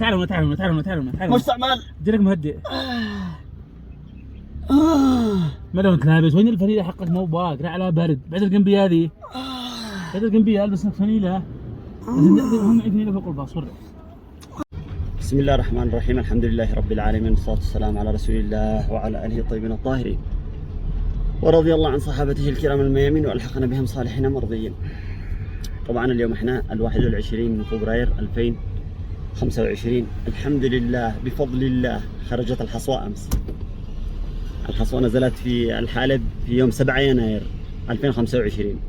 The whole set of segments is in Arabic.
تعال مستعمل ديرك مهدئ. ما لو انت لابس وين الفنيله حقك مو باقي على برد بعد الجنبيه هذه بعد الجنبيه البس لك فنيله هم فنيله فوق الباص ورا. بسم الله الرحمن الرحيم، الحمد لله رب العالمين، والصلاة والسلام على رسول الله وعلى آله الطيبين الطاهرين، ورضي الله عن صحابته الكرام الميامين وألحقنا بهم صالحين مرضيين. طبعا اليوم احنا 21 من فبراير 2025. الحمد لله بفضل الله خرجت الحصوة أمس. الحصوة نزلت في الحالب في يوم 7 يناير 2025.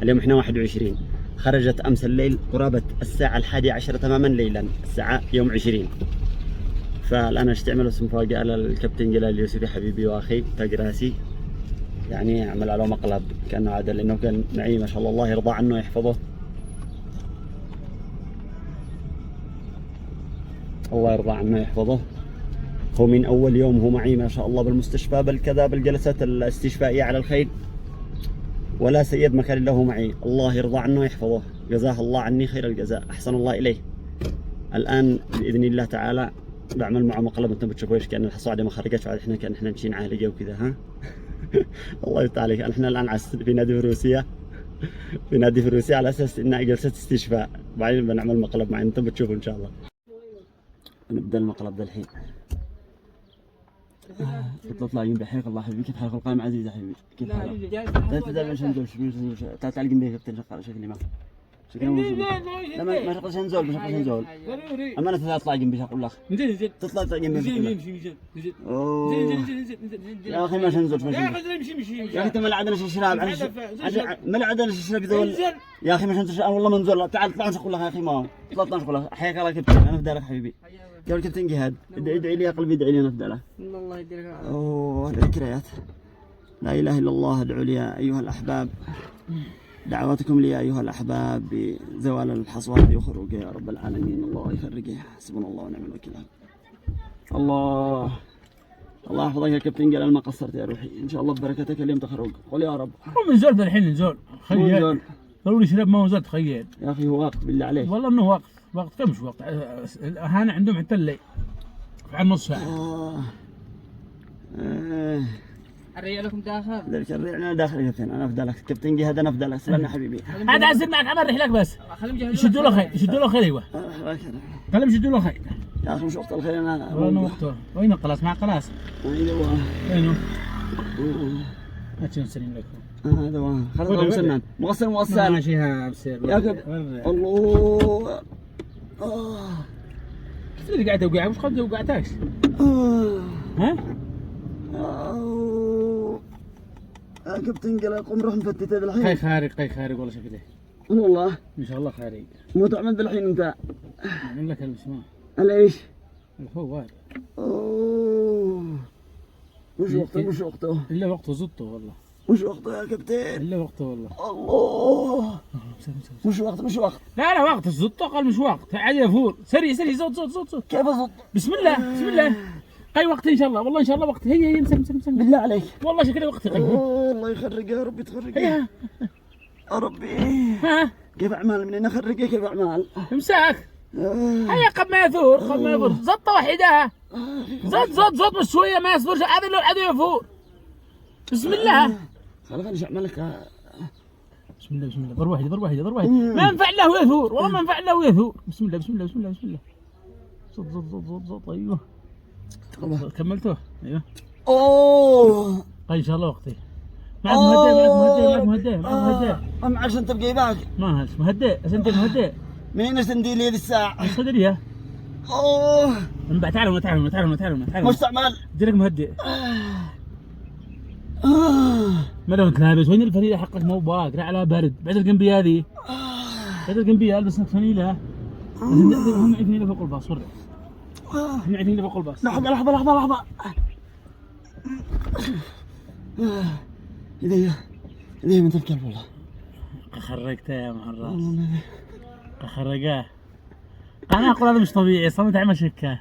اليوم احنا 21. خرجت أمس الليل قرابة الساعة 11 تماما ليلا، الساعة يوم 20. فالآن اشتعمل اسم مفاجأة للكابتن جلال اليوسفي حبيبي وأخي تاج راسي، يعني أعمل على مقلب كأنه عادل، لأنه كان معي ما شاء الله، الله يرضى عنه ويحفظه، الله يرضى عنه ويحفظه. هو من أول يوم هو معي ما شاء الله بالمستشفى، بل كذا بالجلسات الاستشفائية على الخيل، ولا سيد مكان له معي، الله يرضى عنه ويحفظه، جزاه الله عني خير الجزاء، أحسن الله إليه. الآن بإذن الله تعالى بعمل معه مقلب، انتم بتشوفوا ايش كان الحصوة ما خرجتش، احنا كان احنا مشين عالجة وكذا ها. الله يفتح عليك. احنا الآن في نادي فروسية، في نادي فروسية على أساس إنها جلسة استشفاء، بعدين بنعمل مقلب معي، انتم بتشوفوا إن شاء الله. نبدأ المقلب ده الحين. تطلع يم بحيك الله حبيبي، كيف حالك القائم عزيز حبيبي، كيف حالك؟ لا تدعم عشان نزول، تعال تعال جنبي كابتن شغال شكلي ما لا ما نقدرش نزول، مش نقدرش نزول. اما انا تطلع جنبي اقول لك نزل تطلع جنبي نزل يا اخي ماشي نزول يا اخي مشي يا اخي انت ما عندنا شيء شراب، ما عندنا شيء شراب ذول يا اخي، مش انت والله ما نزول. تعال اطلع اقول لك يا اخي، ما اطلع اقول لك حياك الله كابتن، انا في دارك حبيبي. قبل كابتن جهاد ادعي لي يا قلبي، ادعي لي انا في دارك. الله يديرك. اوه الذكريات، لا اله الا الله. ادعوا لي يا ايها الاحباب، دعواتكم لي يا ايها الاحباب بزوال الحصوات وخروجها يا رب العالمين. الله يفرجها، حسبنا الله ونعم الوكيل. الله الله يحفظك يا كابتن جلال، ما قصرت يا روحي، ان شاء الله ببركتك اليوم تخرج. قول يا رب. هو من زول الحين نزول خيال، ضروري شرب ما هو زول تخيل يا اخي، هو وقت بالله عليك، والله انه وقت كم مش وقت، هانا عندهم حتى الليل على نص ساعه. الرجال لكم داخل؟ ذلك الرجال انا داخل يا كابتن، انا افدالك كابتن جهاد، انا افدالك. سلام حبيبي. هذا عزل معك عمل رحلك بس يشدوا له خير، يشدوا له خير. ايوه خليهم يشدوا له خير يا اخي، مش وقت الخير انا والله وقته. وين القلاص؟ مع قلاص وينه؟ هاتوا سليم لكم. هذا هو خلاص سنان مغسل مغسل ماشيها بسير يا كابتن. الله كيف اللي قاعد توقع؟ مش خذ وقعتكش ها؟ يا كابتن قال قوم روح نفتت هذا الحين. قي خارق والله شكله والله ما شاء الله خارق. مو تعمل الحين انت؟ اعمل لك البسمه. على ايش؟ الفوار. اوه مش وقته الا وقته زدته والله، مش وقته يا كابتن، الا وقته والله. الله مش وقت لا وقت زدته، قال مش وقت عادي يفور. سري زود كيف ازط؟ بسم الله قي وقت ان شاء الله، والله ان شاء الله وقت. هي مسم بالله عليك، والله شكله وقت قي. الله يخرج يا ربي، تخرج يا ربي. ها كيف اعمال منين اخرج؟ كيف اعمال؟ امساك هيا قبل ما يثور زطه واحده، زط بس شويه ما يصبرش، هذا لو العدو يفور. بسم الله خليني اعمل لك. بسم الله ضرب واحده ما ينفع له يثور، والله ما ينفع له يثور. بسم الله زط ايوه كملته. ايوه اوه طيب ان شاء الله وقتي. معك مهدئ ام عشان تبقى باك ما هلش مهدئ اسندي مهدئ. مين اسندي لي الساعه؟ صدريه. اوه من بعد تعالوا مستعمل ديرك مهدئ. ما لو انت لابس وين الفنيله حقك مو باقي على برد بعد الجنبيه هذه، بعد الجنبيه البس لك فنيله. هم معي فنيله فوق الباص ورا، هم معي فنيله فوق الباص. لحظه ايدي من تفكر والله. خرجته يا محراس، خرجاه. انا اقول هذا مش طبيعي، صمت على مشكه.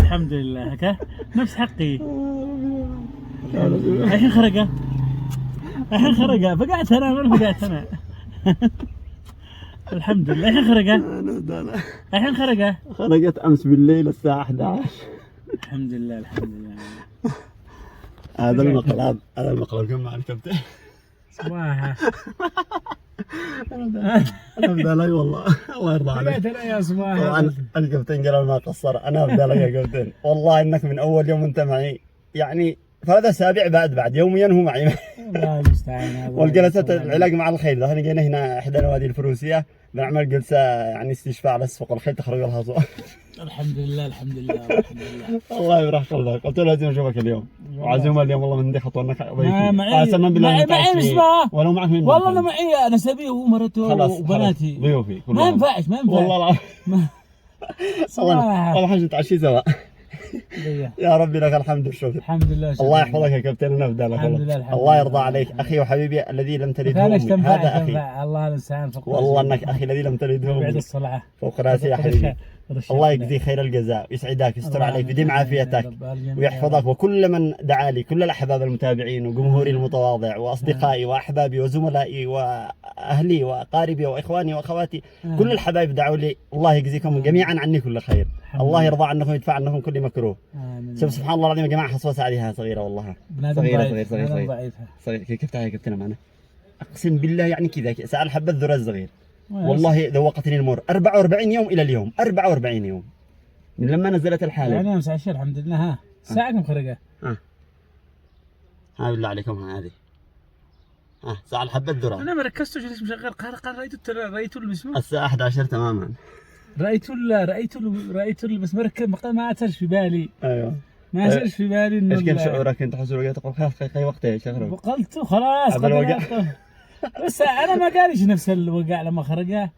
الحمد لله هكا نفس حقي. الحين خرجه فقعت انا. الحمد لله. الحين خرقه؟ الحين خرقه؟ خرجت امس بالليل الساعه 11. الحمد لله الحمد لله. هذا المقلب كم مع الكابتن؟ صباحه. انا ابدا لك والله الله يرضى عليك. يا صباح. طبعا الكابتن قال ما قصر، انا ابدا لك يا كابتن، والله انك من اول يوم انت معي، يعني فهذا سابع بعد يوميا هو معي. الله المستعان. والجلسات العلاج مع الخيل، احنا جينا هنا احدى نوادي الفروسيه بنعمل جلسه يعني استشفاء على اسفق الخيل تخرج لها صوت. الحمد لله الحمد لله الحمد لله. الله يفرح قلبك، قلت له لازم اشوفك اليوم وعزومه اليوم والله من دي خطوه انك معي ولو معك مين؟ والله انا معي، انا سبيه ومرته وبناتي ضيوفي ما ينفعش والله والله حاجه نتعشي سوا. يا ربي لك الحمد والشكر. الحمد لله. الله يحفظك يا كابتن، انا ابدا لك والله. الله يرضى عليك اخي وحبيبي الذي لم تلده امي، هذا اخي الله المستعان. والله انك اخي الذي لم تلده امي، بعد الصلاه فوق راسي يا حبيبي. الله يجزيك خير الجزاء ويسعدك ويستر عليك ويديم عافيتك ويحفظك، وكل من دعا لي، كل الاحباب المتابعين وجمهوري المتواضع واصدقائي واحبابي وزملائي واهلي واقاربي واخواني واخواتي، كل الحبايب دعوا لي، الله يجزيكم جميعا عني كل خير، الله يرضى عنكم ويدفع عنكم كل مكروه. شوف سبحان الله العظيم يا جماعه، حصوصه عليها صغيره والله، صغيره كيف تعال كابتن معنا، اقسم بالله يعني كذا سأل حبه ذره الصغير والله ذوقتني المر. 44 يوم الى اليوم، 44 يوم من لما نزلت الحاله، يعني امس 10 الحمد لله. ها ساعه كم خرقه؟ ها بالله عليكم هذه ساعه الحبه الذره. انا ما ركزتش جالس مشغل قال رايته البسمه الساعه 11 تماما. رايته بس ما ركز، ما اثرش في بالي. ايوه ما اثرش في بالي انه ايش كان شعورك انت؟ حسوا تقول خلاص خي وقتها شغله قلت خلاص بس انا ما قاليش نفس الوقع لما خرجه.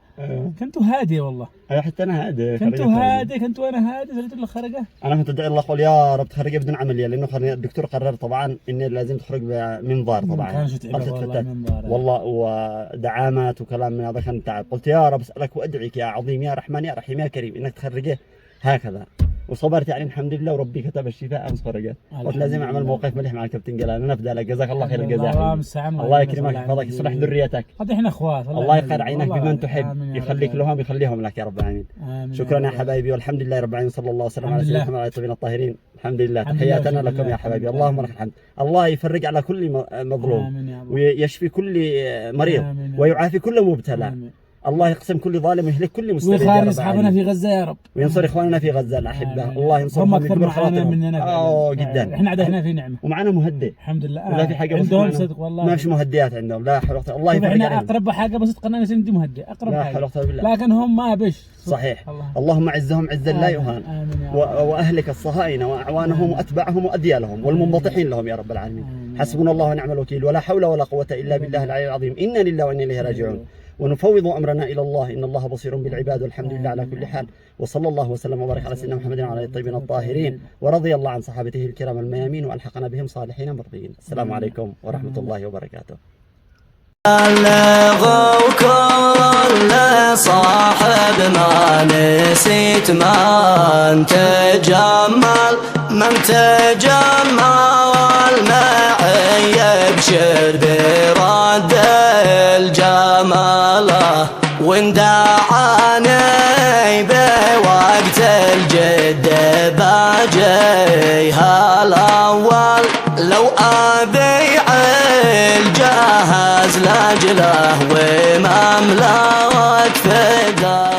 كنت هادي والله. ايوه حتى انا هادي، كنت وانا هادي زلت له خرجه. انا كنت ادعي الله اقول يا رب تخرجي بدون عمليه، لانه الدكتور قرر طبعا ان لازم تخرج بمنظار طبعا. كانش والله ودعامات وكلام من هذا كان تعب. قلت يا رب اسالك وادعيك يا عظيم يا رحمن يا رحيم يا كريم انك تخرجيه هكذا، وصبرت يعني الحمد لله وربي كتب الشفاء امس خرجت. قلت لازم اعمل موقف مليح مع الكابتن قال انا نبدا لك، جزاك الله خير الجزاء. الله يكرمك يحفظك يصلح ذريتك. قد احنا اخوات. الله يخير عينك بمن تحب، يخليك لهم يخليهم لك يا رب العالمين. شكرا يا حبايبي والحمد لله رب العالمين، صلى الله وسلم على سيدنا محمد وعلى الطيبين الطاهرين. الحمد لله، تحياتنا لكم يا حبايبي. اللهم لك الحمد. الله يفرج على كل مظلوم ويشفي كل مريض ويعافي كل مبتلى. الله يقسم كل ظالم ويهلك كل مستبد، ويخالف اصحابنا في غزه يا رب، وينصر اخواننا في غزه الاحبه. الله ينصرهم ويكبر خاطرهم مننا. جدا احنا عندنا في نعمه ومعنا مهدئ الحمد لله. ولا في حاجه عندهم صدق والله، ما فيش مهدئات عندهم. لا حول ولا قوه. الله يفرج عليهم. احنا اقرب حاجه بس قناه سندي مهدئ اقرب لا حاجه. حول ولا قوه بالله. لكن هم ما بش صحيح. اللهم عزهم عزا لا يهان، واهلك الصهاينه واعوانهم واتباعهم واذيالهم والمنبطحين لهم يا رب العالمين. حسبنا الله ونعم الوكيل، ولا حول ولا قوه الا بالله العلي العظيم. انا لله وانا اليه راجعون، ونفوض امرنا الى الله، ان الله بصير بالعباد، والحمد لله على كل حال. وصلى الله وسلم وبارك على سيدنا محمد وعلى الطيبين الطاهرين، ورضي الله عن صحابته الكرام الميامين، والحقنا بهم صالحين مرضيين. السلام عليكم ورحمه الله وبركاته. بلغوا كل صاحب ما نسيت من تجمل معي يبشر برد الجمال، وان دعاني بوقت الجد باجيها الاول، لو ابيع الجهاز لاجله ومملكه فداء.